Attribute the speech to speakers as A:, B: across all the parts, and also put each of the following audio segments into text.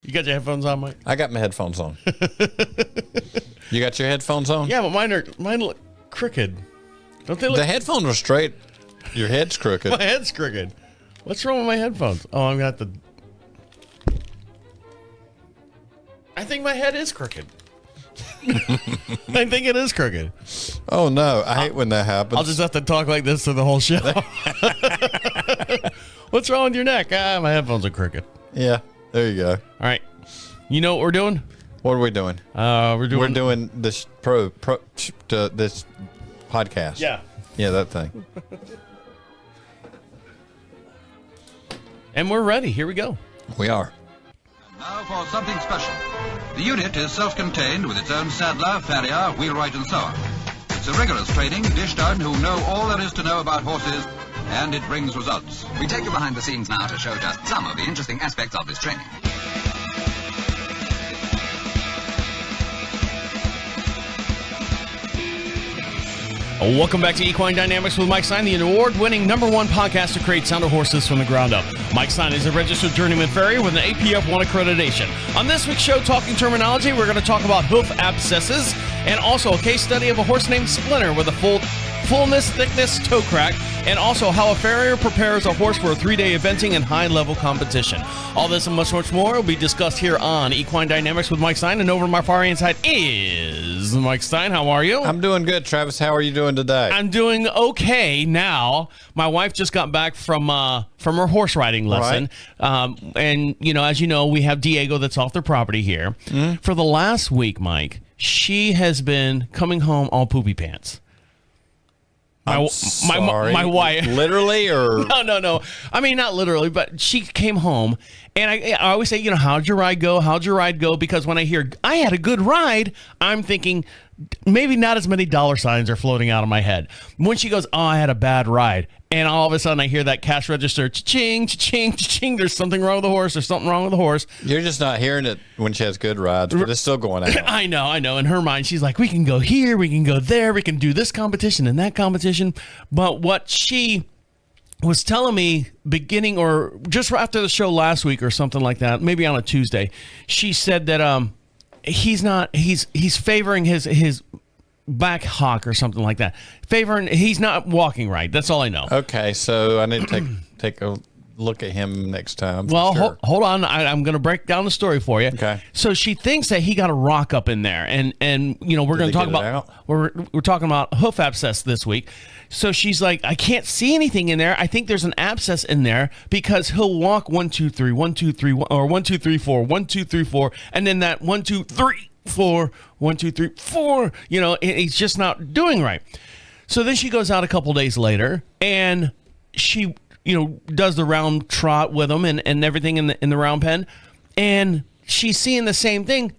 A: You got your headphones on, Mike?
B: I got my headphones on. You got your headphones on?
A: Yeah, but mine look crooked. Don't they look?
B: The headphones are straight. Your head's crooked.
A: My head's crooked. What's wrong with my headphones? Oh, I've got the... I think my head is crooked. I think it is crooked.
B: Oh, no. I hate when that happens.
A: I'll just have to talk like this through the whole show. What's wrong with your neck? My headphones are crooked.
B: Yeah, there you go.
A: All right. You know what we're doing?
B: What are we doing?
A: We're
B: doing this this podcast.
A: Yeah.
B: Yeah, that thing.
A: And we're ready. Here we go.
B: We are.
C: Now for something special. The unit is self-contained with its own saddler, farrier, wheelwright and so on. It's a rigorous training dished out who know all there is to know about horses, and it brings results.
D: We take you behind the scenes now to show just some of the interesting aspects of this training.
A: Welcome back to Equine Dynamics with Mike Stine, the award-winning #1 podcast to create sounder horses from the ground up. Mike Stine is a registered journeyman farrier with an APF1 accreditation. On this week's show, Talking Terminology, we're going to talk about hoof abscesses and also a case study of a horse named Splinter with a fullness, thickness, toe crack, and also how a farrier prepares a horse for a 3-day eventing and high-level competition. All this and much, much more will be discussed here on Equine Dynamics with Mike Stine, and over my far right side is Mike Stine. How are you?
B: I'm doing good, Travis. How are you doing today?
A: I'm doing okay now. My wife just got back from her horse riding lesson. Right. And, as you know, we have Diego that's off their property here. Mm-hmm. For the last week, Mike, she has been coming home all poopy pants. My wife.
B: Literally or?
A: No. I mean, not literally, but she came home and I always say, how'd your ride go? How'd your ride go? Because when I hear I had a good ride, I'm thinking maybe not as many dollar signs are floating out of my head. When she goes, oh, I had a bad ride. And all of a sudden I hear that cash register, cha-ching, cha-ching, cha-ching. There's something wrong with the horse. There's something wrong with the horse.
B: You're just not hearing it when she has good rides, but it's still going out.
A: I know. In her mind, she's like, we can go here, we can go there, we can do this competition and that competition. But what she was telling me beginning or just after the show last week or something like that, maybe on a Tuesday, she said that he's favoring his back hock or something like that. He's not walking right. That's all I know.
B: Okay, so I need to take a look at him next time.
A: Well,
B: sure.
A: hold on. I'm going to break down the story for you.
B: Okay.
A: So she thinks that he got a rock up in there, and we're going to talk about we're talking about hoof abscess this week. So she's like, I can't see anything in there. I think there's an abscess in there because he'll walk 1 2 3 1 2 3 or 1 2 3 4 1 2 3 4, and then that 1 2 3 4 1 2 3 4. He's just not doing right. So then she goes out a couple days later, and she does the round trot with him and everything in the round pen, and she's seeing the same thing,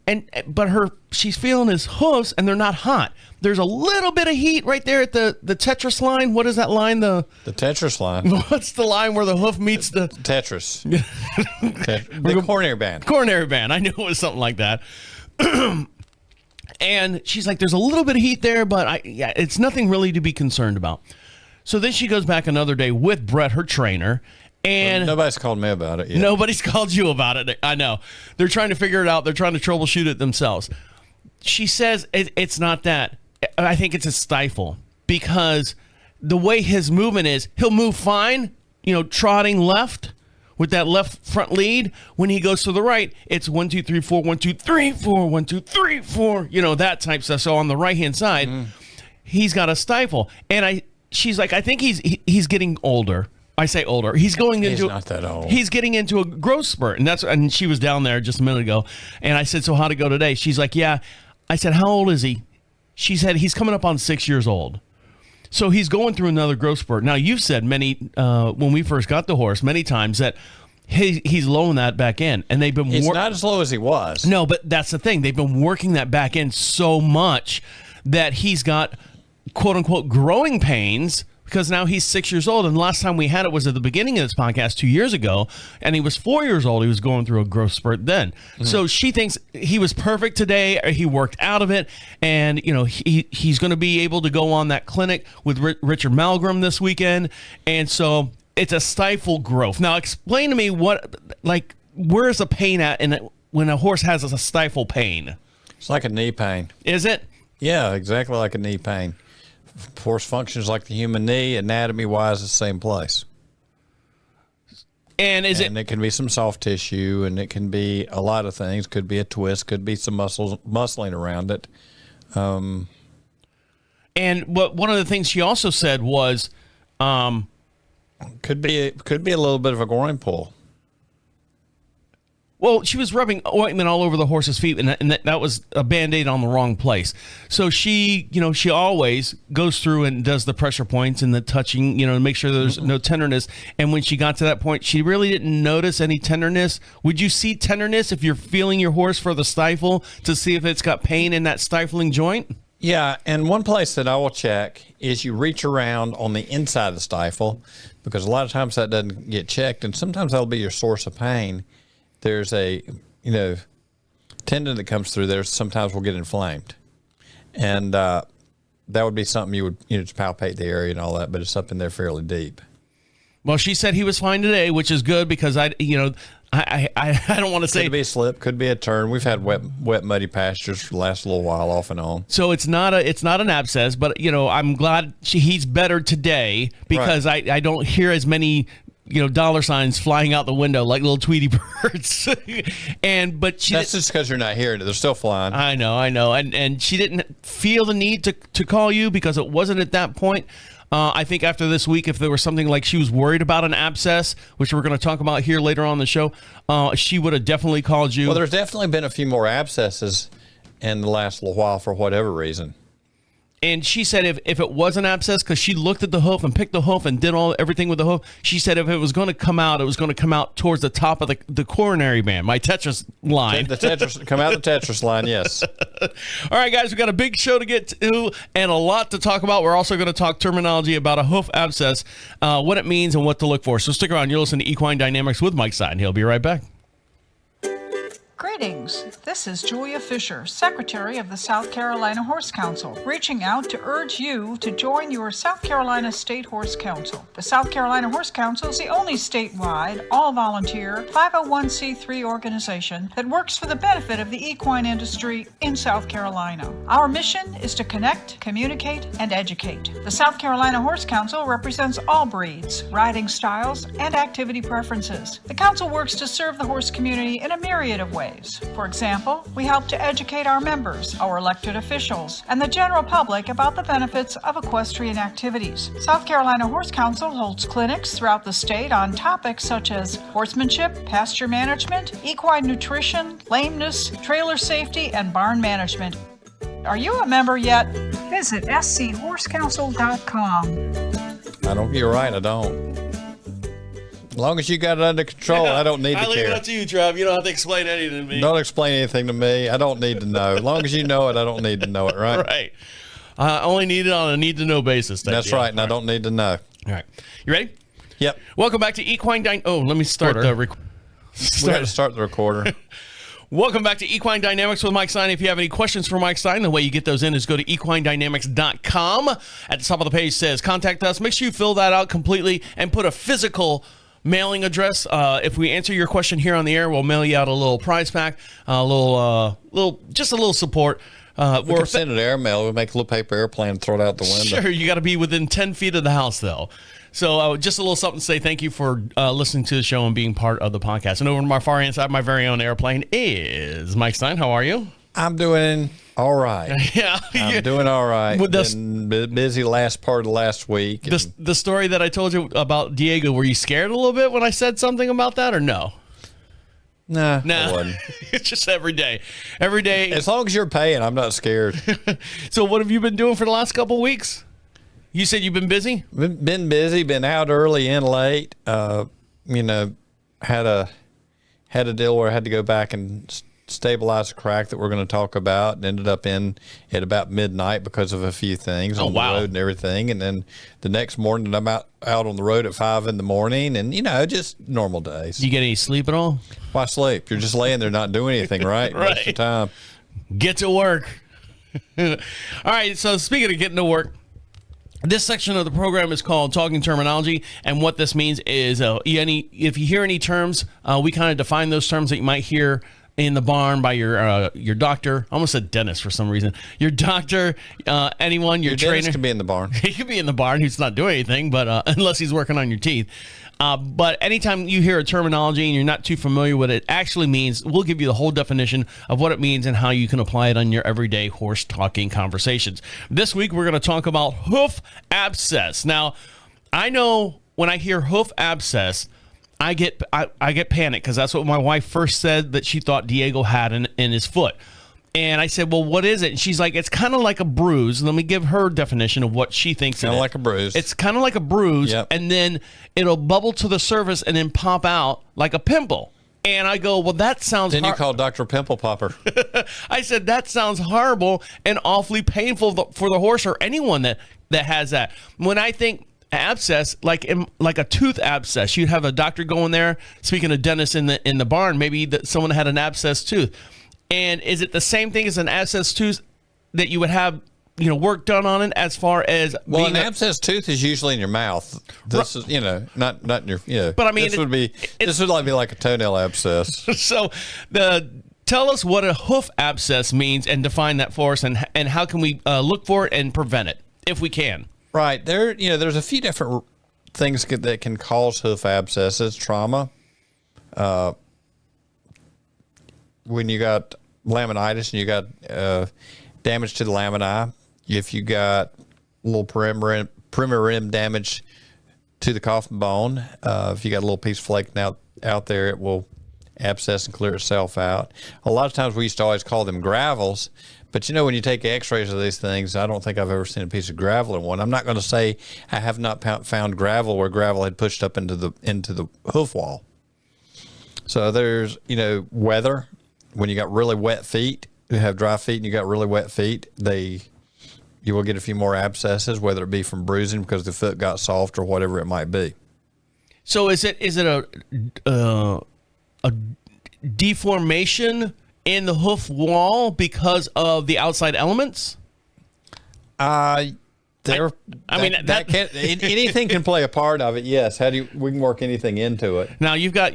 A: but she's feeling his hoofs, and they're not hot. There's a little bit of heat right there at the Tetris line. What is that line? The
B: Tetris line.
A: What's the line where the hoof meets the
B: Tetris? The coronary band.
A: Coronary band. I knew it was something like that. And she's like, there's a little bit of heat there, but it's nothing really to be concerned about. So then she goes back another day with Brett, her trainer, and
B: nobody's called me about it yet.
A: Nobody's called you about it. I know. They're trying to figure it out. They're trying to troubleshoot it themselves. She says it's not that. I think it's a stifle because the way his movement is, he'll move fine, trotting left with that left front lead. When he goes to the right, it's 1 2 3 4 1 2 3 4 1 2 3 4. That type stuff. So on the right hand side, he's got a stifle, and she's like, I think he's getting older. I say older. He's not that old. He's getting into a growth spurt, and she was down there just a minute ago, and I said, so how'd it go today? She's like, yeah. I said, how old is he? She said he's coming up on 6 years old. So he's going through another growth spurt. Now, you've said when we first got the horse, many times that he's lowing that back end, and they've been.
B: He's not as low as he was.
A: No, but that's the thing. They've been working that back end so much that he's got quote unquote growing pains because now he's 6 years old. And the last time we had it was at the beginning of this podcast 2 years ago, and he was 4 years old. He was going through a growth spurt then. Mm-hmm. So she thinks he was perfect today. He worked out of it, and he's going to be able to go on that clinic with Richard Malgrim this weekend. And so it's a stifle growth. Now explain to me where's the pain at when a horse has a stifle pain?
B: It's like a knee pain.
A: Is it?
B: Yeah, exactly like a knee pain. Horse functions like the human knee, anatomy-wise, the same place.
A: And
B: it can be some soft tissue, and it can be a lot of things. Could be a twist, could be some muscling around it.
A: And one of the things she also said was,
B: could be a little bit of a groin pull.
A: well, she was rubbing ointment all over the horse's feet, and that was a Band-Aid on the wrong place. So she always goes through and does the pressure points and the touching, to make sure there's no tenderness. And when she got to that point, she really didn't notice any tenderness. Would you see tenderness if you're feeling your horse for the stifle to see if it's got pain in that stifling joint?
B: Yeah, and one place that I will check is you reach around on the inside of the stifle, because a lot of times that doesn't get checked, and sometimes that'll be your source of pain. There's a, tendon that comes through there. Sometimes will get inflamed, and that would be something you would, just palpate the area and all that. But it's up in there fairly deep.
A: Well, she said he was fine today, which is good because I don't want to say
B: could be a slip, could be a turn. We've had wet, muddy pastures for the last little while, off and on.
A: So it's not an abscess, but I'm glad he's better today because right. I don't hear as many dollar signs flying out the window like little Tweety birds. But
B: that's just because you're not hearing it. They're still flying.
A: I know. And she didn't feel the need to call you because it wasn't at that point. I think after this week, if there was something like she was worried about an abscess, which we're going to talk about here later on in the show, she would have definitely called you.
B: Well, there's definitely been a few more abscesses in the last little while for whatever reason.
A: And she said if it was an abscess, because she looked at the hoof and picked the hoof and did everything with the hoof, she said if it was going to come out, it was going to come out towards the top of the coronary band, my Tetris line.
B: Come out the Tetris line, yes.
A: All right, guys, we got a big show to get to and a lot to talk about. We're also going to talk terminology about a hoof abscess, what it means and what to look for. So stick around. You're listening to Equine Dynamics with Mike Stine. He'll be right back.
E: Greetings. This is Julia Fisher, Secretary of the South Carolina Horse Council, reaching out to urge you to join your South Carolina State Horse Council. The South Carolina Horse Council is the only statewide, all-volunteer, 501c3 organization that works for the benefit of the equine industry in South Carolina. Our mission is to connect, communicate, and educate. The South Carolina Horse Council represents all breeds, riding styles, and activity preferences. The council works to serve the horse community in a myriad of ways. For example, we help to educate our members, our elected officials, and the general public about the benefits of equestrian activities. South Carolina Horse Council holds clinics throughout the state on topics such as horsemanship, pasture management, equine nutrition, lameness, trailer safety, and barn management. Are you a member yet? Visit schorsecouncil.com.
B: You're right, I don't. As long as you got it under control, I don't need to care.
A: I leave it up to you, Trav. You don't have to explain anything to me.
B: Don't explain anything to me. I don't need to know. As long as you know it, I don't need to know it, right?
A: Right. I only need it on a need-to-know basis.
B: That's right, and I don't need to know.
A: All right. You ready?
B: Yep.
A: Welcome back to Equine let me start the
B: We got to start the recorder.
A: Welcome back to Equine Dynamics with Mike Stine. If you have any questions for Mike Stine, the way you get those in is go to equinedynamics.com. At the top of the page says Contact Us. Make sure you fill that out completely and put a physical mailing address. If we answer your question here on the air, we'll mail you out a little prize pack, a little support.
B: We can send it airmail. We'll make a little paper airplane and throw it out the window.
A: Sure, you got to be within 10 feet of the house, though. So just a little something to say thank you for listening to the show and being part of the podcast. And over to my far hand side, my very own airplane is Mike Stine. How are you?
B: I'm doing all right.
A: Yeah.
B: I'm doing all right. Been busy last part of last week.
A: The story that I told you about Diego, were you scared a little bit when I said something about that or no?
B: Nah.
A: I wasn't. It's just every day. Every day.
B: As long as you're paying, I'm not scared.
A: So what have you been doing for the last couple of weeks? You said you've been busy?
B: Been busy, been out early and late. Had a deal where I had to go back and stabilize a crack that we're going to talk about, and ended up in at about midnight because of a few things on the road and everything. And then the next morning I'm out on the road at 5 a.m. and just normal days.
A: Do you get any sleep at all?
B: Why sleep? You're just laying there not doing anything, right?
A: Right.
B: Waste your time.
A: Get to work. All right, so speaking of getting to work, this section of the program is called Talking Terminology, and what this means is if you hear any terms, we kind of define those terms that you might hear in the barn by your doctor. I almost said dentist for some reason. Your doctor, anyone, your trainer.
B: Dentist can be in the barn.
A: He could be in the barn. He's not doing anything, but unless he's working on your teeth. But anytime you hear a terminology and you're not too familiar with it, actually means, we'll give you the whole definition of what it means and how you can apply it on your everyday horse talking conversations. This week, we're going to talk about hoof abscess. Now, I know when I hear hoof abscess, I get panicked because that's what my wife first said that she thought Diego had in his foot. And I said, well, what is it? And she's like, it's kind of like a bruise. Let me give her definition of what she thinks.
B: Kind of like a bruise.
A: It's kind of like a bruise,
B: yep.
A: And then it'll bubble to the surface and then pop out like a pimple. And I go, well, that sounds...
B: Then you call Dr. Pimple Popper.
A: I said, that sounds horrible and awfully painful for the horse or anyone that has that. When I think abscess, like a tooth abscess, you'd have a doctor go in there, speaking of dentists in the barn, maybe someone had an abscess tooth. And is it the same thing as an abscess tooth that you would have, work done on it as far as...
B: Well, an abscess tooth is usually in your mouth. This is, not in your,
A: But I mean...
B: This would be like a toenail abscess.
A: So, tell us what a hoof abscess means and define that for us, and how can we look for it and prevent it, if we can.
B: Right. There's a few different things that can cause hoof abscesses. Trauma. When you got laminitis and you got damage to the lamini, if you got a little perimeter rim damage to the coffin bone, if you got a little piece flaking out there, it will abscess and clear itself out. A lot of times we used to always call them gravels, but when you take x-rays of these things, I don't think I've ever seen a piece of gravel in one. I'm not going to say I have not found gravel where gravel had pushed up into the hoof wall. So there's, weather. When you got really wet feet, you have dry feet and you got really wet feet, you will get a few more abscesses, whether it be from bruising because the foot got soft or whatever it might be.
A: So is it a deformation in the hoof wall because of the outside elements?
B: Anything can play a part of it. Yes. We can work anything into it.
A: Now you've got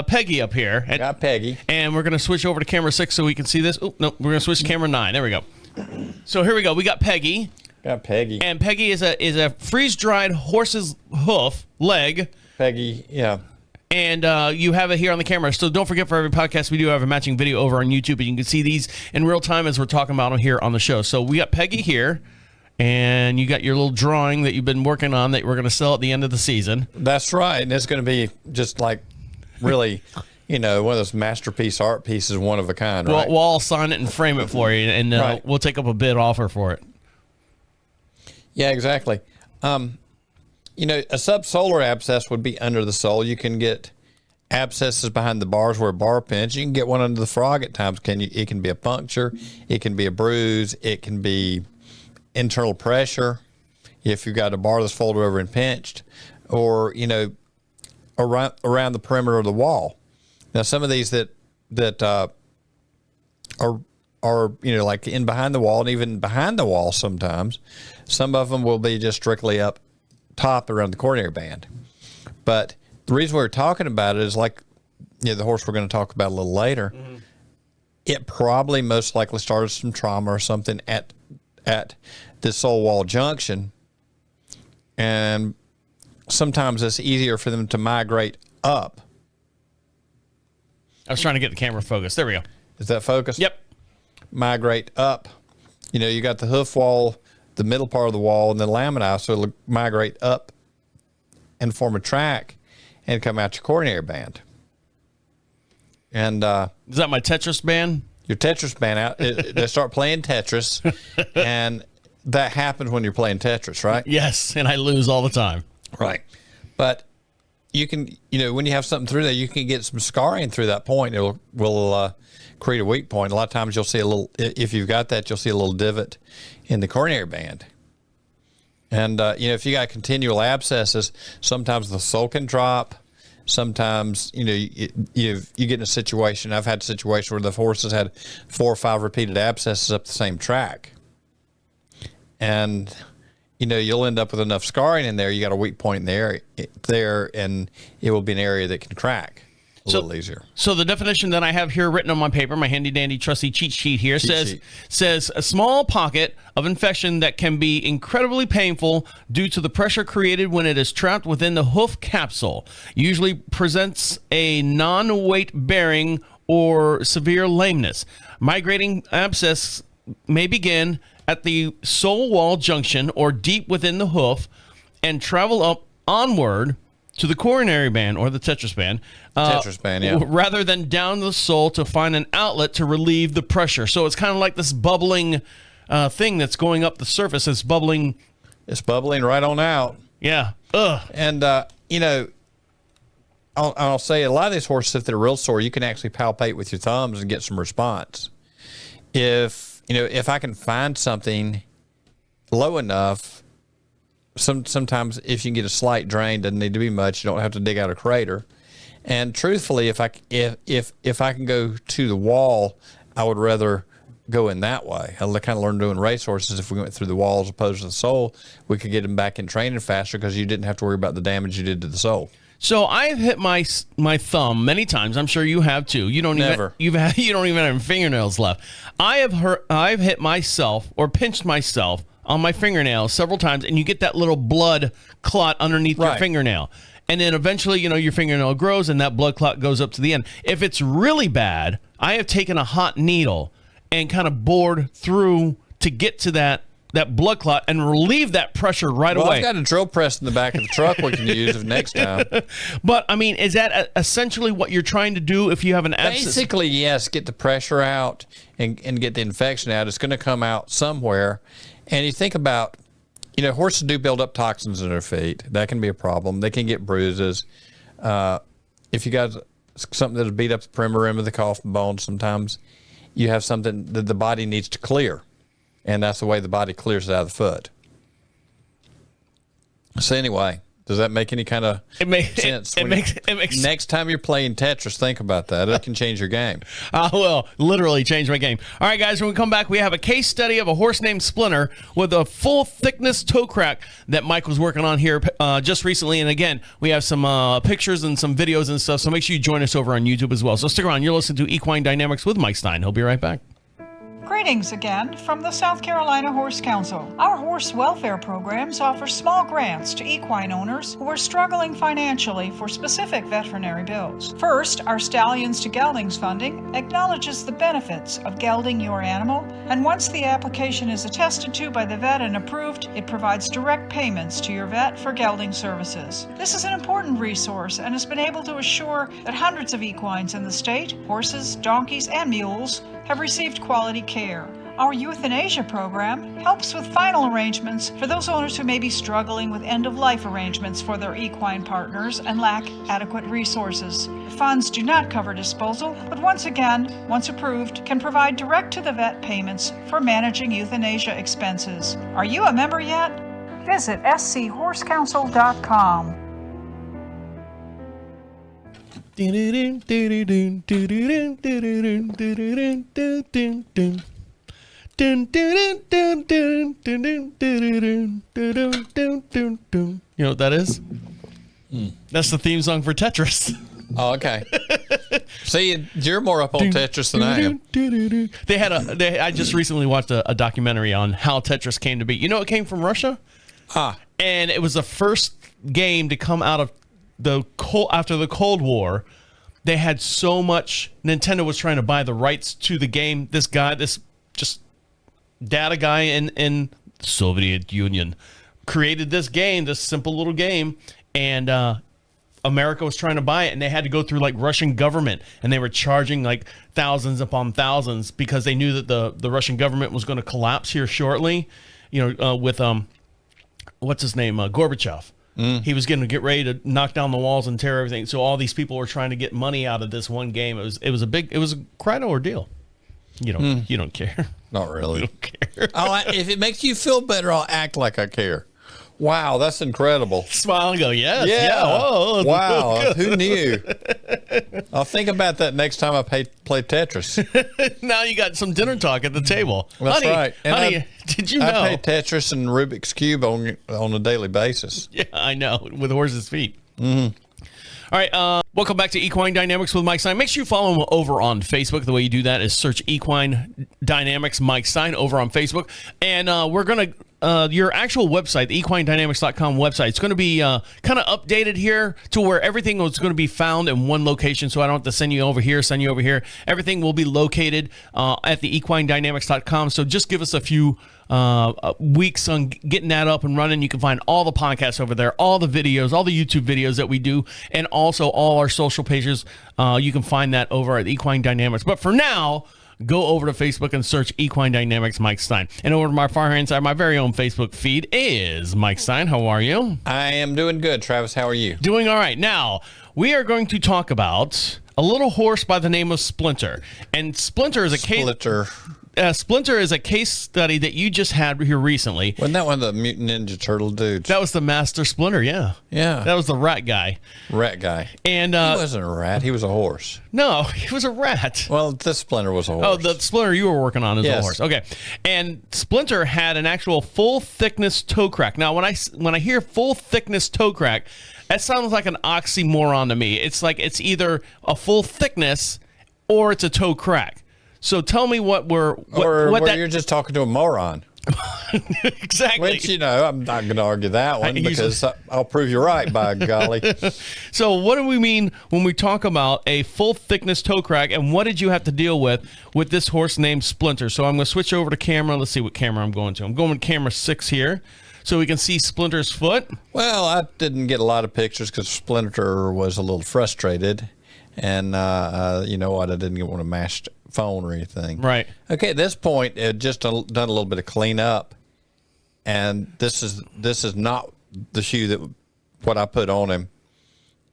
A: Peggy up here.
B: Got Peggy,
A: and we're going to switch over to camera 6 so we can see this. Oh no, we're going to switch to camera 9. There we go. So here we go. We got Peggy.
B: Got Peggy.
A: And Peggy is a freeze dried horse's hoof leg.
B: Peggy, yeah.
A: And you have it here on the camera. So don't forget, for every podcast, we do have a matching video over on YouTube, and you can see these in real time as we're talking about them here on the show. So we got Peggy here. And you got your little drawing that you've been working on that we're going to sell at the end of the season.
B: That's right. And it's going to be just like really, one of those masterpiece art pieces, one of a kind, right?
A: We'll all sign it and frame it for you, and
B: right.
A: We'll take up a bid offer for it.
B: Yeah, exactly. A subsolar abscess would be under the sole. You can get abscesses behind the bars where a bar pinch. You can get one under the frog at times. It can be a puncture. It can be a bruise. It can be internal pressure if you've got a bar that's folded over and pinched, or around the perimeter of the wall. Now some of these that are like in behind the wall, and even behind the wall sometimes, some of them will be just strictly up top around the coronary band. But the reason we're talking about it is like the horse we're going to talk about a little later. Mm-hmm. It probably most likely started some trauma or something at this sole wall junction, and sometimes it's easier for them to migrate up.
A: I was trying to get the camera focused. There we go.
B: Is that focused?
A: Yep.
B: Migrate up. You got the hoof wall, the middle part of the wall, and the lamina, so it'll migrate up and form a track and come out your coronary band. And
A: is that my Tetris band?
B: Your Tetris band out. They start playing Tetris, and that happens when you're playing Tetris, right?
A: Yes, and I lose all the time.
B: Right. But you can, when you have something through there, you can get some scarring through that point. It will create a weak point. A lot of times you'll see if you've got that, you'll see a little divot in the coronary band. And, if you got continual abscesses, sometimes the sole can drop. Sometimes, you get in a situation. I've had a situation where the horses had 4 or 5 repeated abscesses up the same track. And, you'll end up with enough scarring in there. You got a weak point in there, and it will be an area that can crack. a little easier.
A: So the definition that I have here written on my paper, my handy dandy trusty cheat sheet here,
B: Cheat
A: says a small pocket of infection that can be incredibly painful due to the pressure created when it is trapped within the hoof capsule. Usually presents a non-weight bearing or severe lameness. Migrating abscess may begin at the sole wall junction or deep within the hoof and travel up onward to the coronary band or the Tetris band.
B: Tetris band, yeah.
A: Rather than down the sole to find an outlet to relieve the pressure. So it's kind of like this bubbling thing that's going up the surface. It's bubbling
B: right on out.
A: Yeah. Ugh.
B: And, I'll say a lot of these horses, if they're real sore, you can actually palpate with your thumbs and get some response. If I can find something low enough, sometimes if you can get a slight drain, doesn't need to be much. You don't have to dig out a crater. And truthfully, if I can go to the wall, I would rather go in that way. I kind of learned doing racehorses. If we went through the wall as opposed to the sole, we could get them back in training faster because you didn't have to worry about the damage you did to the sole.
A: So I've hit my thumb many times. I'm sure you have too. You don't
B: Never.
A: You don't even have fingernails left. I've hit myself or pinched myself on my fingernail several times, and you get that little blood clot underneath your fingernail. And then eventually, your fingernail grows and that blood clot goes up to the end. If it's really bad, I have taken a hot needle and kind of bored through to get to that blood clot and relieve that pressure right away.
B: I've got a drill press in the back of the truck we can use next time.
A: But, I mean, is that essentially what you're trying to do if you have an abscess?
B: Basically, yes, get the pressure out and get the infection out. It's going to come out somewhere. And you think about, horses do build up toxins in their feet. That can be a problem. They can get bruises. If you got something that'll beat up the perimeter rim of the coffin bone, sometimes you have something that the body needs to clear. And that's the way the body clears it out of the foot. So anyway, does that make any kind of sense?
A: It makes
B: next time you're playing Tetris, think about that. It can change your game.
A: I will literally change my game. All right, guys, when we come back, we have a case study of a horse named Splinter with a full thickness toe crack that Mike was working on here just recently. And again, we have some pictures and some videos and stuff. So make sure you join us over on YouTube as well. So stick around. You're listening to Equine Dynamics with Mike Stine. He'll be right back.
E: Greetings again from the South Carolina Horse Council. Our horse welfare programs offer small grants to equine owners who are struggling financially for specific veterinary bills. First, our Stallions to Geldings funding acknowledges the benefits of gelding your animal, and once the application is attested to by the vet and approved, it provides direct payments to your vet for gelding services. This is an important resource and has been able to assure that hundreds of equines in the state, horses, donkeys, and mules, have received quality care. Our euthanasia program helps with final arrangements for those owners who may be struggling with end-of-life arrangements for their equine partners and lack adequate resources. Funds do not cover disposal, but once approved, can provide direct-to-the-vet payments for managing euthanasia expenses. Are you a member yet? Visit schorsecouncil.com.
A: You know what that is? That's the theme song for Tetris.
B: Oh, okay. See, you're more up on Tetris than I am.
A: I just recently watched a documentary on how Tetris came to be. You know, it came from Russia. And it was the first game to come out of after the Cold War. They had so much. Nintendo was trying to buy the rights to the game. This just data guy in Soviet Union created this game, this simple little game, and America was trying to buy it, and they had to go through like Russian government, and they were charging like thousands upon thousands because they knew that the Russian government was going to collapse here shortly. With what's his name, Gorbachev. He was going to get ready to knock down the walls and tear everything. So all these people were trying to get money out of this one game. It was quite an ordeal. You don't care.
B: Not really.
A: You don't care.
B: If it makes you feel better, I'll act like I care. Wow, that's incredible.
A: Smile and go, yes.
B: Yeah.
A: Whoa,
B: wow. Who knew? I'll think about that next time I play Tetris.
A: Now you got some dinner talk at the table.
B: That's right. And
A: honey, did you know?
B: I play Tetris and Rubik's Cube on a daily basis.
A: Yeah, I know, with horses' feet.
B: Mm-hmm.
A: All All right, welcome back to Equine Dynamics with Mike Stine. Make sure you follow him over on Facebook. The way you do that is search Equine Dynamics Mike Stine over on Facebook. And we're going to, your actual website, the equinedynamics.com website, it's going to be kind of updated here to where everything is going to be found in one location, so I don't have to send you over here, send you over here. Everything will be located at the equinedynamics.com, so just give us a few weeks on getting that up and running. You can find all the podcasts over there, all the videos, all the YouTube videos that we do, and also all our social pages. You can find that over at Equine Dynamics. But for now, go over to Facebook and search Equine Dynamics Mike Stine. And over to my far hand side, my very own Facebook feed is Mike Stine. How are you?
B: I am doing good, Travis. How are you?
A: Doing all right. Now, we are going to talk about a little horse by the name of Splinter. And Splinter is a case... Splinter is a case study that you just had here recently.
B: Wasn't that one of the Mutant Ninja Turtle dudes?
A: That was the Master Splinter, yeah.
B: Yeah.
A: That was the rat guy.
B: Rat guy.
A: And
B: he wasn't a rat. He was a horse.
A: No, he was a rat.
B: Well, this Splinter was a horse.
A: Oh, the Splinter you were working on is a horse. Okay. And Splinter had an actual full thickness toe crack. Now, when I hear full thickness toe crack, that sounds like an oxymoron to me. It's like it's either a full thickness or it's a toe crack. So tell me what
B: you're just talking to a moron.
A: Exactly.
B: Which, I'm not going to argue that one because I'll prove you right, by golly.
A: So what do we mean when we talk about a full thickness toe crack, and what did you have to deal with this horse named Splinter? So I'm going to switch over to camera. Let's see what camera I'm going to. I'm going to camera 6 here so we can see Splinter's foot.
B: Well, I didn't get a lot of pictures because Splinter was a little frustrated. And you know what? I didn't want to mash phone or anything.
A: Right.
B: Okay. At this point, it just done a little bit of cleanup, and this is not the shoe what I put on him,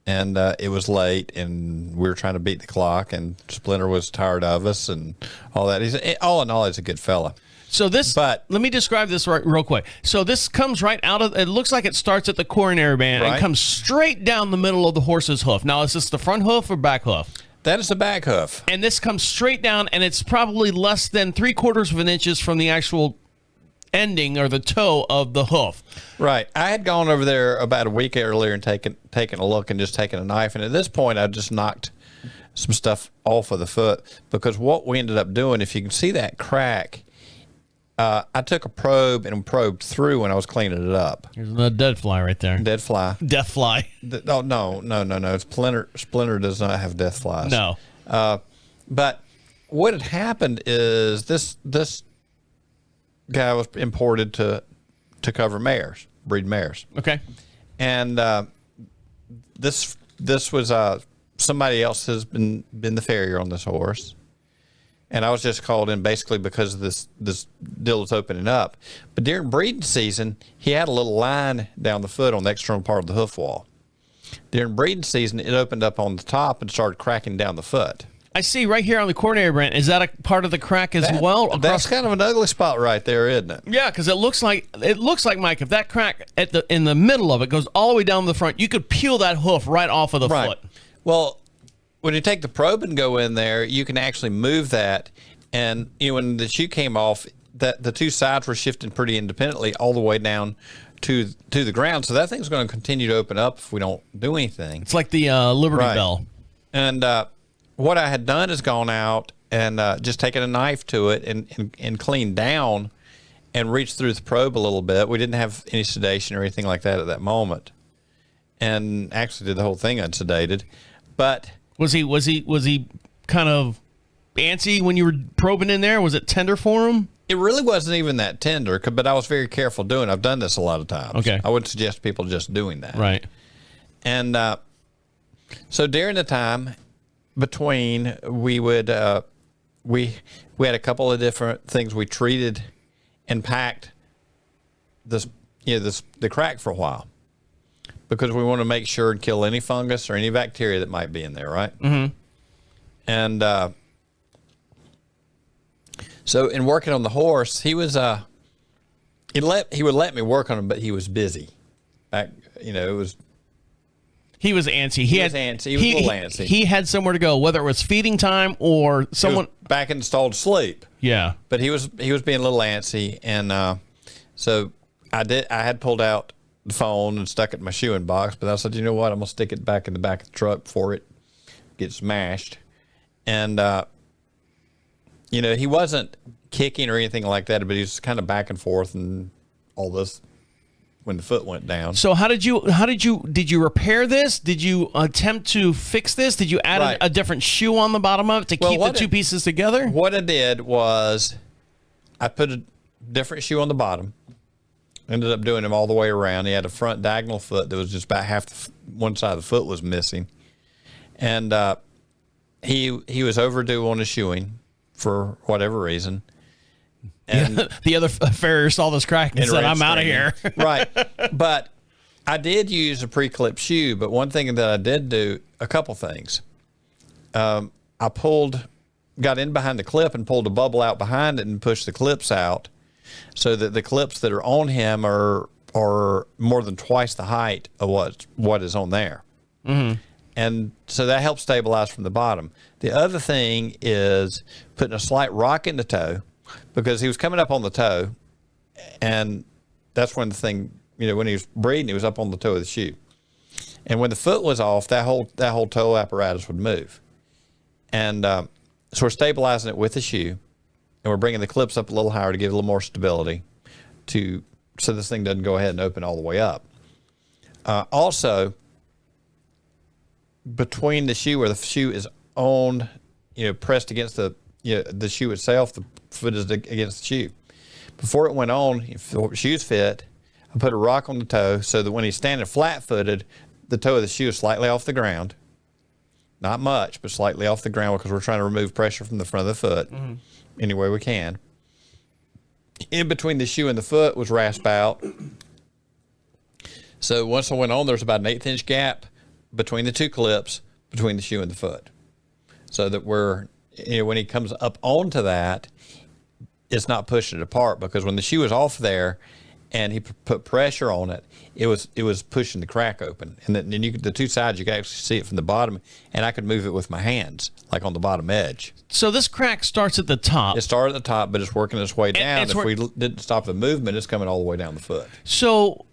B: and it was late, and we were trying to beat the clock, and Splinter was tired of us, and all that. All in all, he's a good fella.
A: So let me describe this real quick. So this comes right out of, it looks like it starts at the coronary band and comes straight down the middle of the horse's hoof. Now, is this the front hoof or back hoof?
B: That is the back hoof.
A: And this comes straight down, and it's probably less than 3/4 of an inch from the actual ending or the toe of the hoof.
B: Right. I had gone over there about a week earlier and taken a look and just taken a knife. And at this point, I just knocked some stuff off of the foot, because what we ended up doing, if you can see that crack, I took a probe and probed through when I was cleaning it up.
A: There's a dead fly right there.
B: Dead fly.
A: Death fly.
B: No. Splinter does not have death flies.
A: No.
B: But what had happened is this guy was imported to cover mares, breed mares.
A: Okay.
B: And this was somebody else has been the farrier on this horse. And I was just called in basically because this deal was opening up. But during breeding season, he had a little line down the foot on the external part of the hoof wall. During breeding season, it opened up on the top and started cracking down the foot.
A: I see right here on the coronary band. Is that a part of the crack as well?
B: That's kind of an ugly spot right there, isn't it?
A: Yeah, because it looks like Mike, if that crack in the middle of it goes all the way down the front, you could peel that hoof right off of the foot.
B: Well, when you take the probe and go in there, you can actually move that. And when the shoe came off, that the two sides were shifting pretty independently all the way down to the ground. So that thing's going to continue to open up if we don't do anything.
A: It's like the Liberty Bell.
B: And what I had done is gone out and just taken a knife to it and cleaned down and reached through the probe a little bit. We didn't have any sedation or anything like that at that moment, and actually did the whole thing unsedated. But
A: was he kind of antsy when you were probing in there? Was it tender for him?
B: It really wasn't even that tender, but I was very careful doing it. I've done this a lot of times.
A: Okay.
B: I wouldn't suggest people just doing that.
A: Right.
B: And so during the time between, we had a couple of different things. We treated and packed the crack for a while, because we want to make sure and kill any fungus or any bacteria that might be in there, right?
A: Mm-hmm.
B: And so in working on the horse, he was he would let me work on him, but he was busy. It was.
A: He was antsy. He was a little antsy. He had somewhere to go, whether it was feeding time or someone
B: back installed sleep.
A: Yeah,
B: but he was being a little antsy, and so I had pulled out the phone and stuck it in my shoeing box. But I said, you know what? I'm going to stick it back in the back of the truck before it gets smashed. And, you know, he wasn't kicking or anything like that, but he was kind of back and forth and all this when the foot went down.
A: So did you repair this? Did you attempt to fix this? Did you add a different shoe on the bottom of it to keep the two pieces together?
B: What I did was I put a different shoe on the bottom. Ended up doing him all the way around. He had a front diagonal foot that was just about half one side of the foot was missing. And he was overdue on his shoeing for whatever reason. And
A: the other farrier saw this crack and said, I'm out of here.
B: Right. But I did use a pre-clip shoe, but one thing that I did do, a couple things. I got in behind the clip and pulled a bubble out behind it and pushed the clips out so that the clips that are on him are more than twice the height of what is on there. Mm-hmm. And so that helps stabilize from the bottom. The other thing is putting a slight rock in the toe, because he was coming up on the toe, and that's when the thing, you know, when he was breeding, he was up on the toe of the shoe. And when the foot was off, that whole toe apparatus would move. And so we're stabilizing it with the shoe, and we're bringing the clips up a little higher to give it a little more stability so this thing doesn't go ahead and open all the way up. Also, between the shoe where the shoe is on, you know, pressed against the shoe itself, the foot is against the shoe. Before it went on, if the shoes fit, I put a rock on the toe so that when he's standing flat-footed, the toe of the shoe is slightly off the ground. Not much, but slightly off the ground, because we're trying to remove pressure from the front of the foot any way we can. In between the shoe and the foot was rasp out. So once I went on, there's about an 1/8 inch gap between the two clips, between the shoe and the foot. So that when he comes up onto that, it's not pushing it apart, because when the shoe was off there and he put pressure on it, it was pushing the crack open. And then the two sides, you could actually see it from the bottom, and I could move it with my hands, like on the bottom edge.
A: So this crack starts at the top.
B: It started at the top, but it's working its way down. If we didn't stop the movement, it's coming all the way down the foot.
A: So,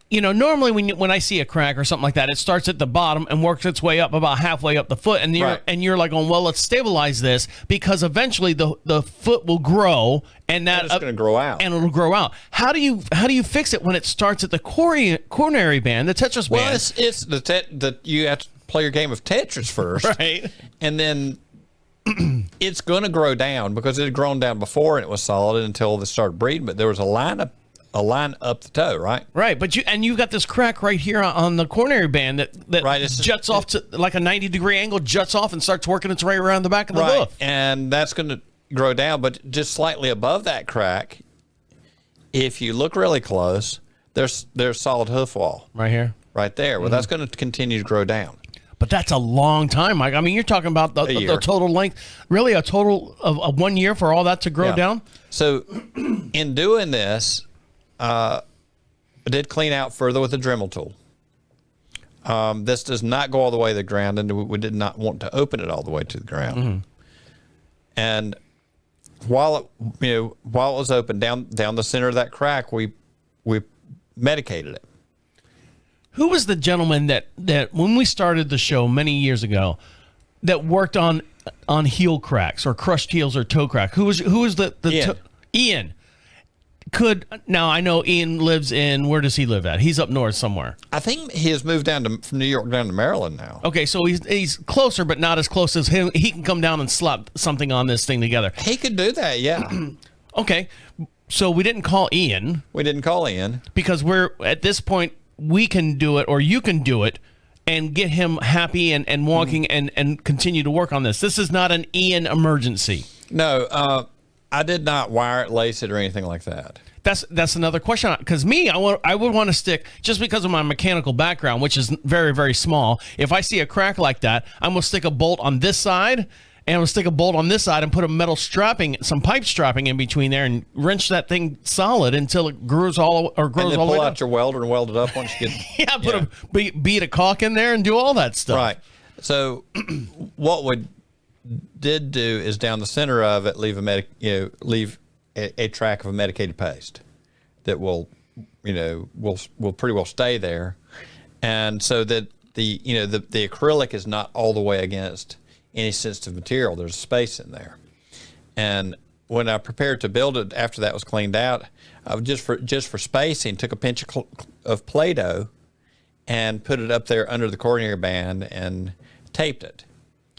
A: you know, normally when I see a crack or something like that, it starts at the bottom and works its way up about halfway up the foot, and you're like, going, well, let's stabilize this, because eventually the foot will grow, and
B: it's going to grow out,
A: and it'll grow out. How do you fix it when it starts at the coronary band, the Tetris band?
B: Well, it's you have to play your game of Tetris first,
A: right?
B: And then it's going to grow down, because it had grown down before and it was solid until they started breeding. But there was a line up the toe, right?
A: Right, but you've got this crack right here on the coronary band that
B: right,
A: juts off to like a 90-degree angle, juts off and starts working its way around the back of the hoof.
B: And that's going to grow down, but just slightly above that crack, if you look really close, there's solid hoof wall.
A: Right here?
B: Right there. Well, that's going to continue to grow down.
A: But that's a long time, Mike. I mean, you're talking about the total length, really a total of 1 year for all that to grow down?
B: So in doing this, I did clean out further with a Dremel tool. This does not go all the way to the ground, and we did not want to open it all the way to the ground. Mm-hmm. And while it was open down the center of that crack, we medicated it.
A: Who was the gentleman that when we started the show many years ago that worked on heel cracks or crushed heels or toe crack? Who was the
B: Ian.
A: Ian. Now I know Ian lives in, where does he live at? He's up north somewhere.
B: I think he has moved from New York down to Maryland now.
A: Okay, so he's closer, but not as close as him. He can come down and slap something on this thing together.
B: He could do that, yeah.
A: Okay, so we didn't call Ian.
B: We didn't call Ian
A: because we're at this point we can do it, or you can do it, and get him happy and walking and continue to work on this. This is not an Ian emergency.
B: No. I did not wire it, lace it, or anything like that.
A: That's another question. Because I would want to stick, just because of my mechanical background, which is very, very small. If I see a crack like that, I'm going to stick a bolt on this side, and I'm going to stick a bolt on this side and put a metal strapping, some pipe strapping in between there, and wrench that thing solid until it grows all the way down.
B: Pull out your welder and weld it up once you get.
A: Beat a caulk in there and do all that stuff.
B: Right. So what we did do is down the center of it leave a track of a medicated paste that will will pretty well stay there, and so that the acrylic is not all the way against any sensitive material. There's space in there, and when I prepared to build it, after that was cleaned out, I just for spacing took a pinch of Play-Doh and put it up there under the coronary band and taped it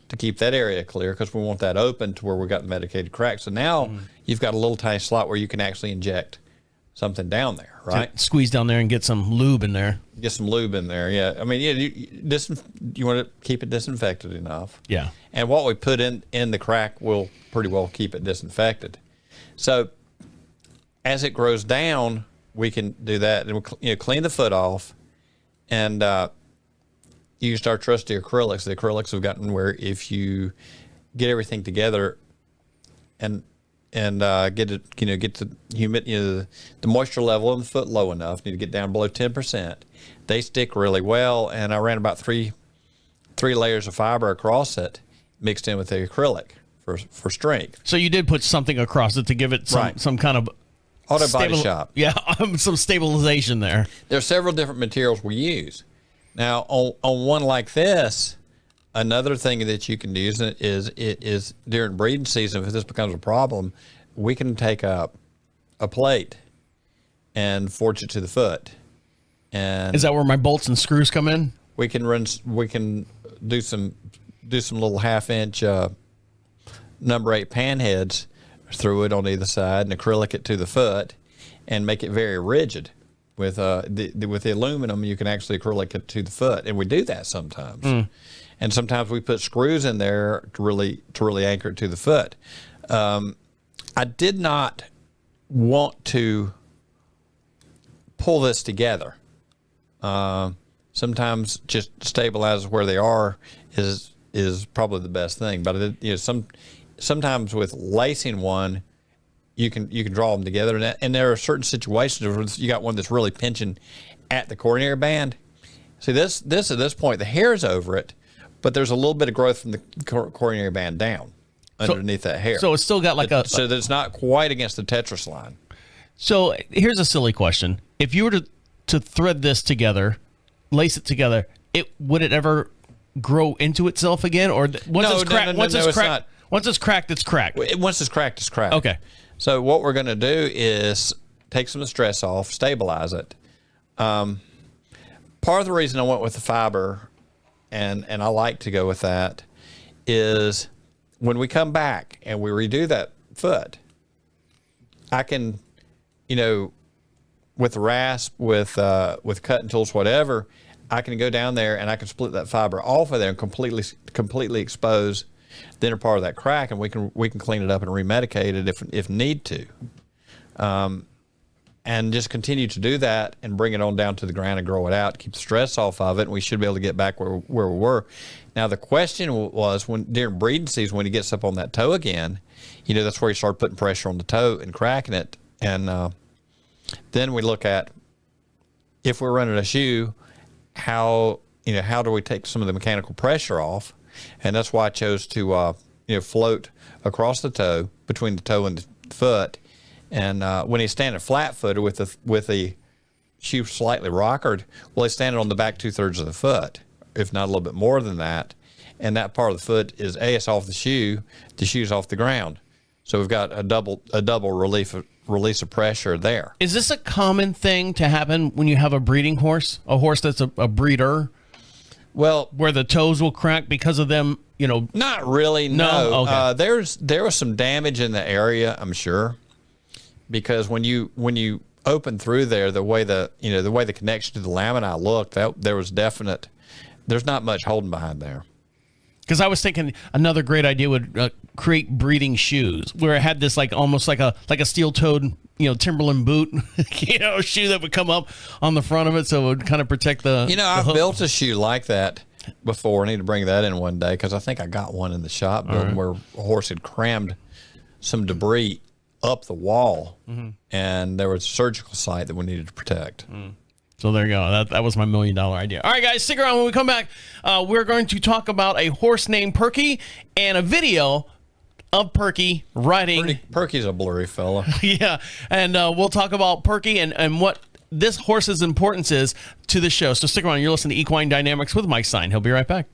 B: to keep that area clear, because we want that open to where we got the medicated crack. So now you've got a little tiny slot where you can actually inject something down there, right?
A: Squeeze down there and get some lube in there.
B: Get some lube in there, yeah. I mean, you want to keep it disinfected enough.
A: Yeah.
B: And what we put in the crack will pretty well keep it disinfected. So as it grows down, we can do that, and we'll clean the foot off, and use our trusty acrylics. The acrylics have gotten where if you get everything together and get it, get the humidity, the moisture level in the foot low enough, need to get down below 10%. They stick really well, and I ran about three layers of fiber across it, mixed in with the acrylic for strength.
A: So you did put something across it to give it some kind of
B: auto body shop.
A: Yeah, some stabilization there.
B: There are several different materials we use. Now, on one like this, another thing that you can use is during breeding season, if this becomes a problem, we can take a plate and forge it to the foot. And
A: is that where my bolts and screws come in?
B: We can do some little 1/2-inch number 8 pan heads through it on either side and acrylic it to the foot and make it very rigid. With the aluminum, you can actually acrylic it to the foot, and we do that sometimes. And sometimes we put screws in there to really anchor it to the foot. I did not want to pull this together. Sometimes just stabilize where they are is probably the best thing. But sometimes with lacing one, you can draw them together, and there are certain situations where you got one that's really pinching at the coronary band. See, this at this point, the hair's over it, but there's a little bit of growth from the coronary band down underneath that hair.
A: So it's still got
B: so that it's not quite against the Tetris line.
A: So here's a silly question: if you were to thread this together, lace it together, would it ever grow into itself again, or once it's cracked? Once it's cracked, it's cracked.
B: Once it's cracked, it's cracked.
A: Okay.
B: So what we're going to do is take some of the stress off, stabilize it. Part of the reason I went with the fiber, and I like to go with that, is when we come back and we redo that foot, I can, with the rasp, with cutting tools, whatever, I can go down there and I can split that fiber off of there and completely expose the inner part of that crack, and we can clean it up and remedicate it if need to, and just continue to do that and bring it on down to the ground and grow it out, keep the stress off of it, and we should be able to get back where we were. Now the question was, during breeding season, when he gets up on that toe again, that's where you start putting pressure on the toe and cracking it, and then we look at, if we're running a shoe, how do we take some of the mechanical pressure off. And that's why I chose to, float across the toe, between the toe and the foot. And when he's standing flat-footed with the shoe slightly rockered, well, he's standing on the back 2/3 of the foot, if not a little bit more than that. And that part of the foot is it's off the shoe's off the ground. So we've got a double release of pressure there.
A: Is this a common thing to happen when you have a breeding horse, a horse that's a breeder?
B: Well,
A: where the toes will crack because of them,
B: Not really. No.
A: Okay.
B: There was some damage in the area, I'm sure, because when you open through there, the way the connection to the lamina looked, there's not much holding behind there.
A: Because I was thinking another great idea would create breeding shoes where it had this almost like a steel-toed Timberland boot shoe that would come up on the front of it, so it would kind of protect the
B: I've
A: hook.
B: built a shoe like that before. I need to bring that in one day, because I think I got one in the shop building where a horse had crammed some debris up the wall, and there was a surgical site that we needed to protect.
A: So there you go. That was my $1 million idea. All right, guys, stick around. When we come back, we're going to talk about a horse named Perky and a video of Perky riding.
B: Perky's a blurry fella.
A: Yeah, and we'll talk about Perky and what this horse's importance is to the show. So stick around. You're listening to Equine Dynamics with Mike Stine. He'll be right back.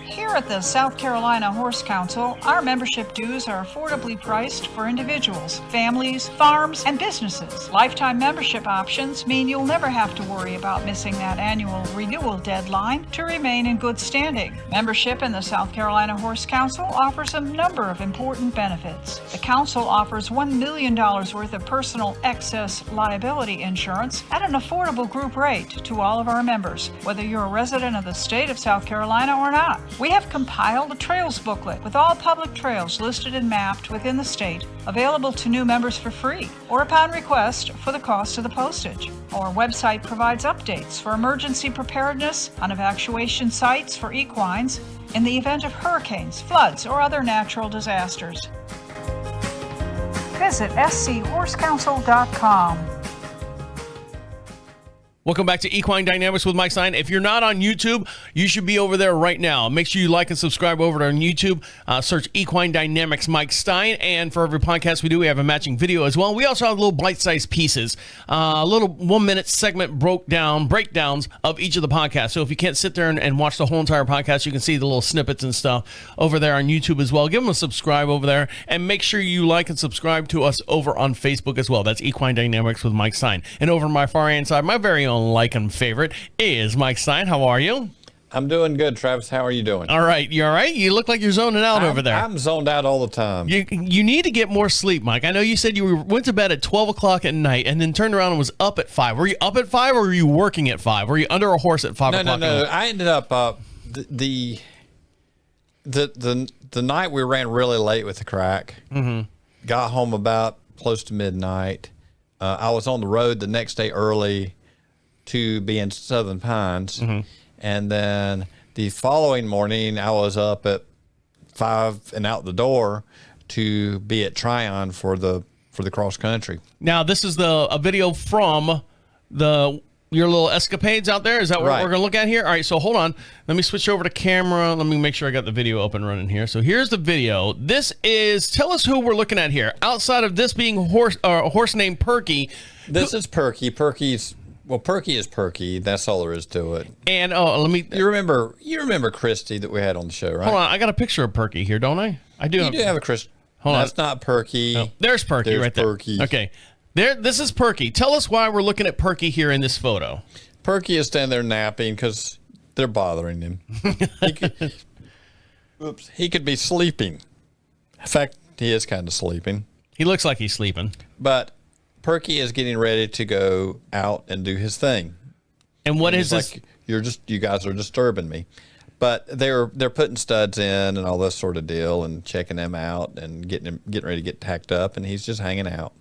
E: Here at the South Carolina Horse Council, our membership dues are affordably priced for individuals, families, farms, and businesses. Lifetime membership options mean you'll never have to worry about missing that annual renewal deadline to remain in good standing. Membership in the South Carolina Horse Council offers a number of important benefits. The council offers $1 million worth of personal excess liability insurance at an affordable group rate to all of our members, whether you're a resident of the state of South Carolina or not. We have compiled a trails booklet with all public trails listed and mapped within the state, available to new members for free or upon request for the cost of the postage. Our website provides updates for emergency preparedness on evacuation sites for equines in the event of hurricanes, floods, or other natural disasters. Visit schorsecouncil.com.
A: Welcome back to Equine Dynamics with Mike Stine. If you're not on YouTube, you should be over there right now. Make sure you like and subscribe over on YouTube. Search Equine Dynamics Mike Stine. And for every podcast we do, we have a matching video as well. We also have little bite-sized pieces, little 1-minute segment breakdowns of each of the podcasts. So if you can't sit there and watch the whole entire podcast, you can see the little snippets and stuff over there on YouTube as well. Give them a subscribe over there. And make sure you like and subscribe to us over on Facebook as well. That's Equine Dynamics with Mike Stine. And over on my far hand side, my very own like and favorite is Mike Stine. How are you?
B: I'm doing good, Travis. How are you doing?
A: All right. You all right? You look like you're zoning out over there.
B: I'm zoned out all the time.
A: You need to get more sleep, Mike. I know you said you went to bed at 12 o'clock at night and then turned around and was up at 5. Were you up at 5 or were you working at 5? Were you under a horse at 5 o'clock?
B: No. I ended up the night we ran really late with the crack. Mm-hmm. Got home about close to midnight. I was on the road the next day early to be in Southern Pines. Mm-hmm. And then the following morning, I was up at 5 and out the door to be at Tryon for the cross country.
A: Now, this is a video from your little escapades out there. Is that what we're going to look at here? All right, so hold on. Let me switch over to camera. Let me make sure I got the video up and running here. So here's the video. Tell us who we're looking at here. Outside of this being a horse named Perky.
B: This is Perky. Perky is Perky. That's all there is to it.
A: And
B: You remember Christy that we had on the show, right?
A: Hold on, I got a picture of Perky here, don't I? I do.
B: You do have a Christy. That's not Perky.
A: No, there's Perky right there.
B: Perky.
A: Okay. This is Perky. Tell us why we're looking at Perky here in this photo.
B: Perky is standing there napping because they're bothering him. He could be sleeping. In fact, he is kind of sleeping.
A: He looks like he's sleeping.
B: But Perky is getting ready to go out and do his thing.
A: And what is this?
B: Like, you guys are disturbing me. But they're putting studs in and all this sort of deal and checking them out and getting ready to get tacked up, and he's just hanging out.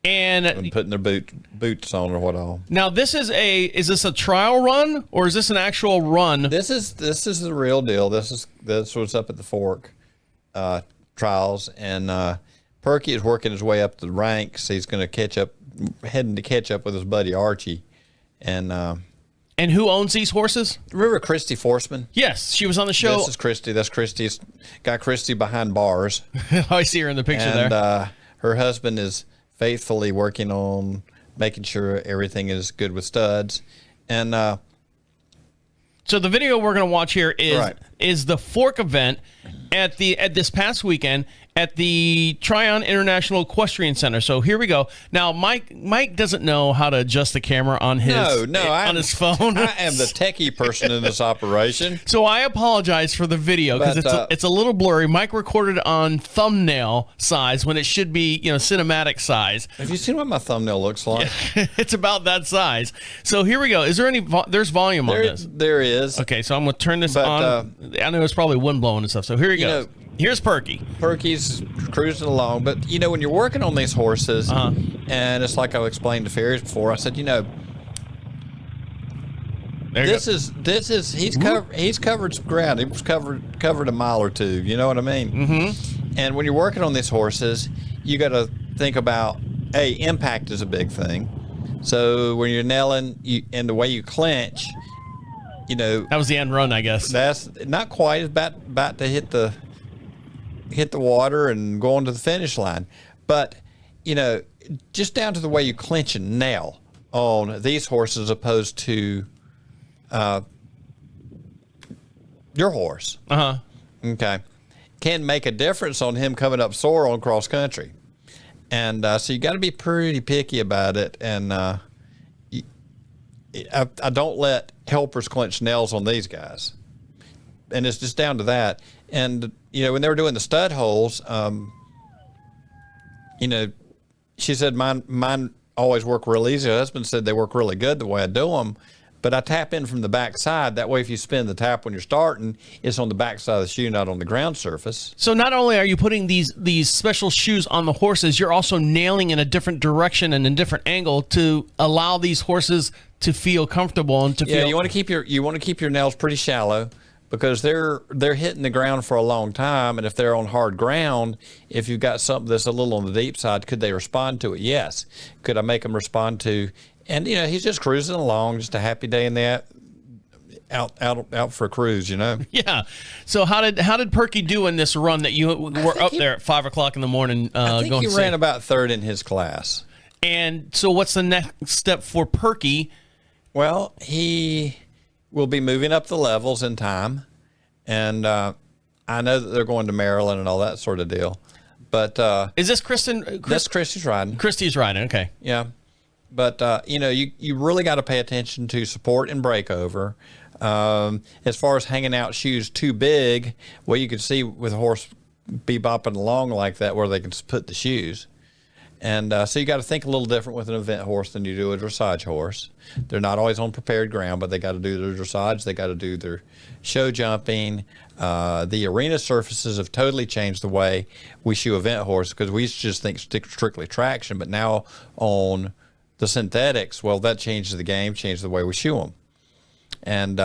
B: And putting their boots on or what all.
A: Now is this a trial run or is this an actual run?
B: This is the real deal. This was up at the Fork trials, and Perky is working his way up the ranks. He's going to heading to catch up with his buddy Archie. And
A: who owns these horses?
B: Remember Christy Forsman?
A: Yes, she was on the show.
B: This is Christy. That's Christy's. Got Christy behind bars.
A: I see her in the picture there.
B: And her husband is faithfully working on making sure everything is good with studs. And
A: so the video we're going to watch here is the Fork event at this past weekend at the Tryon International Equestrian Center. So here we go. Now, Mike doesn't know how to adjust the camera on his his phone.
B: I am the techie person in this operation.
A: So I apologize for the video because it's a little blurry. Mike recorded on thumbnail size when it should be cinematic size.
B: Have you seen what my thumbnail looks like?
A: It's about that size. So here we go. Is there there's volume on this?
B: There is.
A: Okay, so I'm going to turn this on. I know it's probably wind blowing and stuff. So here he goes. Here's Perky.
B: Perky's cruising along, but when you're working on these horses, and it's like I explained to Ferris before, I said, he's covered some ground. He was covered a mile or two. You know what I mean? Mm-hmm. And when you're working on these horses, you got to think about impact is a big thing. So when you're nailing, and the way you clench,
A: that was the end run, I guess.
B: That's not quite. It's about to hit the water and go on to the finish line. But just down to the way you clench a nail on these horses opposed to your horse. Okay. Can make a difference on him coming up sore on cross country. And so you got to be pretty picky about it. And I don't let helpers clench nails on these guys. And it's just down to that. And, when they were doing the stud holes, she said mine always work real easy. Her husband said they work really good the way I do them. But I tap in from the back side. That way, if you spin the tap when you're starting, it's on the back side of the shoe, not on the ground surface.
A: So not only are you putting these special shoes on the horses, you're also nailing in a different direction and a different angle to allow these horses to feel comfortable and to feel.
B: Yeah, you want to keep your nails pretty shallow because they're hitting the ground for a long time, and if they're on hard ground, if you've got something that's a little on the deep side, could they respond to it? Yes. Could I make them respond to? And he's just cruising along, just a happy day in the out for a cruise,
A: Yeah. So how did Perky do in this run that you were up there at 5 o'clock in the morning?
B: I think he ran about third in his class.
A: And so what's the next step for Perky?
B: Well, he will be moving up the levels in time, and I know that they're going to Maryland and all that sort of deal. But
A: is this Kristen?
B: That's Christy's riding.
A: Christy's riding. Okay.
B: Yeah. But, you really got to pay attention to support and breakover. As far as hanging out shoes too big, well, you can see with a horse be bopping along like that where they can put the shoes. And so you got to think a little different with an event horse than you do a dressage horse. They're not always on prepared ground, but they got to do their dressage. They got to do their show jumping. The arena surfaces have totally changed the way we shoe event horse because we used to just think strictly traction, but now on the synthetics, well, that changes the game, changes the way we shoe them. And,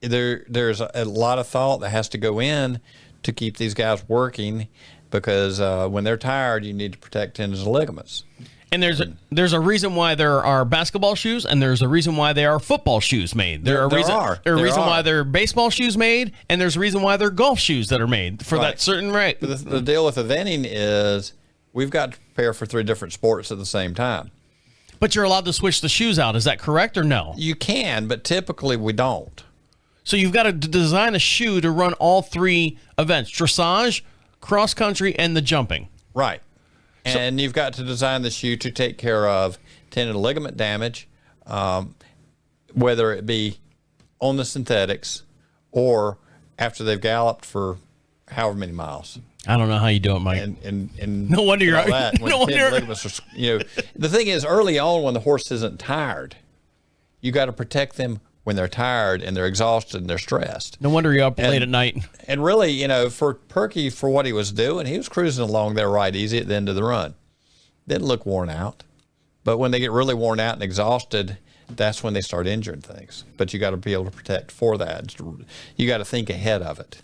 B: there's a lot of thought that has to go in to keep these guys working because when they're tired, you need to protect tendons and ligaments.
A: And there's a reason why there are basketball shoes, and there's a reason why there are football shoes made. There's a reason why there are baseball shoes made, and there's a reason why there are golf shoes that are made for that certain right.
B: The deal with eventing is we've got to prepare for 3 different sports at the same time.
A: But you're allowed to switch the shoes out. Is that correct or no?
B: You can, but typically we don't.
A: So you've got to design a shoe to run all 3 events: dressage, cross country, and the jumping.
B: Right. And you've got to design the shoe to take care of tendon and ligament damage, whether it be on the synthetics or after they've galloped for however many miles.
A: I don't know how you do it, Mike.
B: And
A: no wonder you're
B: that. When ligaments are, the thing is, early on when the horse isn't tired, you got to protect them when they're tired and they're exhausted and they're stressed.
A: No wonder you're up late at night.
B: And really, for Perky, for what he was doing, he was cruising along there right easy at the end of the run. Didn't look worn out. But when they get really worn out and exhausted, that's when they start injuring things. But you got to be able to protect for that. You got to think ahead of it.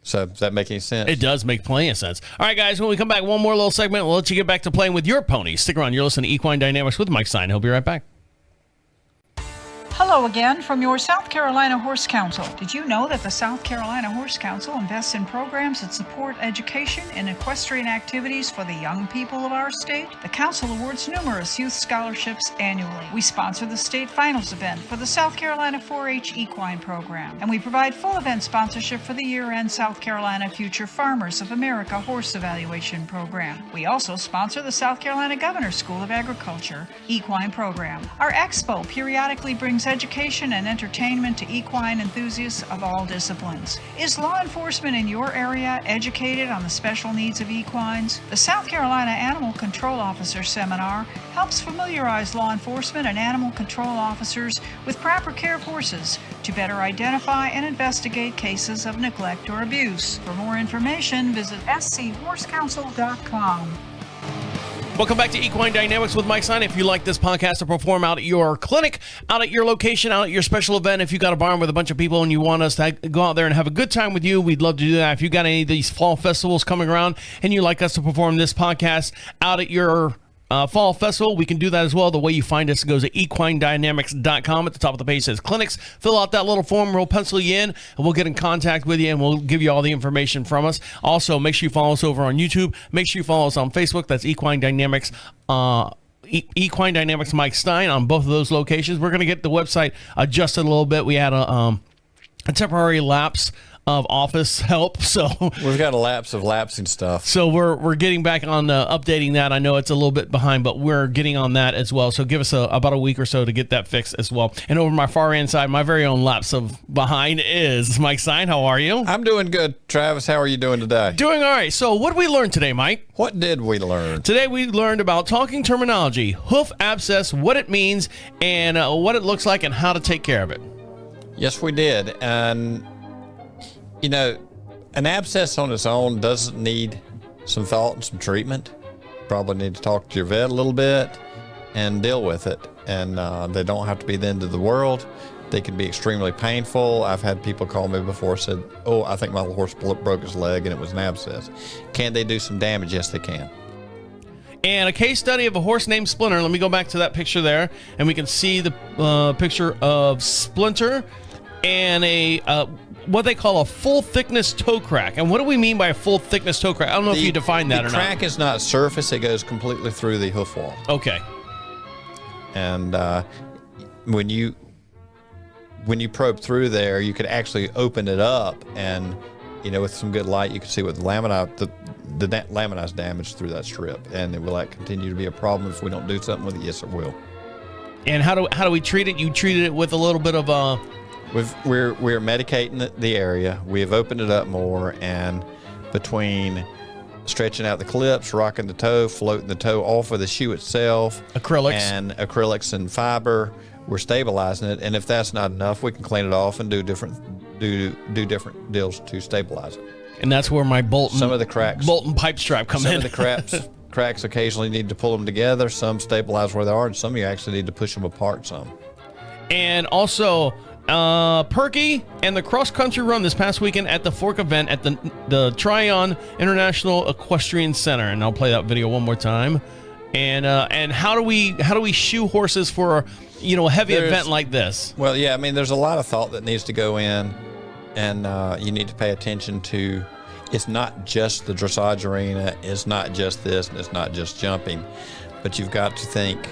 B: So does that make any sense?
A: It does make plenty of sense. All right, guys, when we come back, one more little segment. We'll let you get back to playing with your ponies. Stick around. You're listening to Equine Dynamics with Mike Stine. He'll be right back.
E: Hello again from your South Carolina Horse Council. Did you know that the South Carolina Horse Council invests in programs that support education and equestrian activities for the young people of our state? The council awards numerous youth scholarships annually. We sponsor the state finals event for the South Carolina 4-H Equine program, and we provide full event sponsorship for the year-end South Carolina Future Farmers of America Horse Evaluation program. We also sponsor the South Carolina Governor's School of Agriculture Equine program. Our expo periodically brings education and entertainment to equine enthusiasts of all disciplines. Is law enforcement in your area educated on the special needs of equines? The South Carolina Animal Control Officer Seminar helps familiarize law enforcement and animal control officers with proper care of horses to better identify and investigate cases of neglect or abuse. For more information, visit schhorsecouncil.com.
A: Welcome back to Equine Dynamics with Mike Stine. If you like this podcast to perform out at your clinic, out at your location, out at your special event, if you got a barn with a bunch of people and you want us to go out there and have a good time with you, we'd love to do that. If you got any of these fall festivals coming around and you'd like us to perform this podcast out at your fall festival, we can do that as well. The way you find us goes to equinedynamics.com. At the top of the page says clinics. Fill out that little form. We'll pencil you in, and we'll get in contact with you, and we'll give you all the information from us. Also, make sure you follow us over on YouTube. Make sure you follow us on Facebook. That's Equine Dynamics. Equine Dynamics Mike Stine on both of those locations. We're going to get the website adjusted a little bit. We had a temporary lapse of office help, so
B: we've got a lapse of lapsing stuff.
A: So we're getting back on updating that. I know it's a little bit behind, but we're getting on that as well. So give us about a week or so to get that fixed as well. And over my far end side, my very own lapse of behind is Mike Stine. How are you?
B: I'm doing good, Travis. How are you doing today?
A: Doing all right. So what did we learn today, Mike?
B: What did we learn?
A: Today we learned about talking terminology, hoof abscess, what it means, and what it looks like, and how to take care of it.
B: Yes, we did. And you know, an abscess on its own doesn't need some thought and some treatment. Probably need to talk to your vet a little bit and deal with it. And they don't have to be the end of the world. They can be extremely painful. I've had people call me before, said, oh, I think my horse broke his leg and it was an abscess. Can they do some damage? Yes, they can.
A: And a case study of a horse named Splinter. Let me go back to that picture there, and we can see the picture of Splinter and a what they call a full thickness toe crack. And what do we mean by a full thickness toe crack? I don't know if you define that or not.
B: The crack is not surface, it goes completely through the hoof wall.
A: Okay.
B: And when you probe through there, you could actually open it up, and with some good light, you can see what the laminized damage through that strip. And will that continue to be a problem if we don't do something with it? Yes, it will.
A: And how do we treat it? You treated it with a little bit of
B: We're medicating the area. We have opened it up more, and between stretching out the clips, rocking the toe, floating the toe off of the shoe itself, acrylics and fiber, we're stabilizing it. And if that's not enough, we can clean it off and do different deals to stabilize it.
A: And that's where my bolt and pipe strap come in.
B: Some of the cracks occasionally need to pull them together. Some stabilize where they are, and some you actually need to push them apart some.
A: And also, Perky and the cross-country run this past weekend at the Fork event at the Tryon International Equestrian Center. And I'll play that video one more time. And how do we shoe horses for a heavy event like this?
B: Well, yeah, I mean, there's a lot of thought that needs to go in, and you need to pay attention to. It's not just the dressage arena. It's not just this, and it's not just jumping, but you've got to think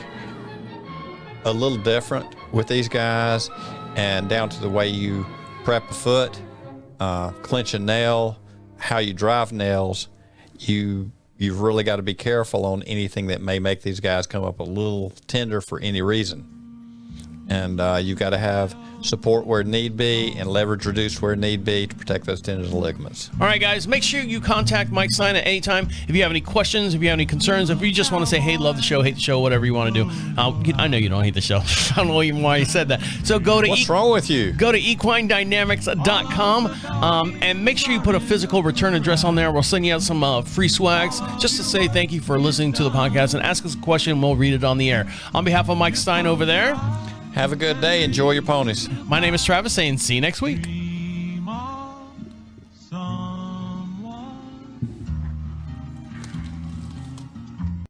B: a little different with these guys. And down to the way you prep a foot, clinch a nail, how you drive nails, you've really got to be careful on anything that may make these guys come up a little tender for any reason. And you've got to have support where need be and leverage reduced where need be to protect those tendons and ligaments.
A: All right, guys, make sure you contact Mike Stine at any time. If you have any questions, if you have any concerns, if you just want to say, hey, love the show, hate the show, whatever you want to do. I know you don't hate the show. I don't know even why you said that. So go to
B: What's wrong with you?
A: Go to equinedynamics.com and make sure you put a physical return address on there. We'll send you out some free swags just to say thank you for listening to the podcast, and ask us a question. We'll read it on the air. On behalf of Mike Stine over there,
B: have a good day. Enjoy your ponies.
A: My name is Travis, saying see you next week.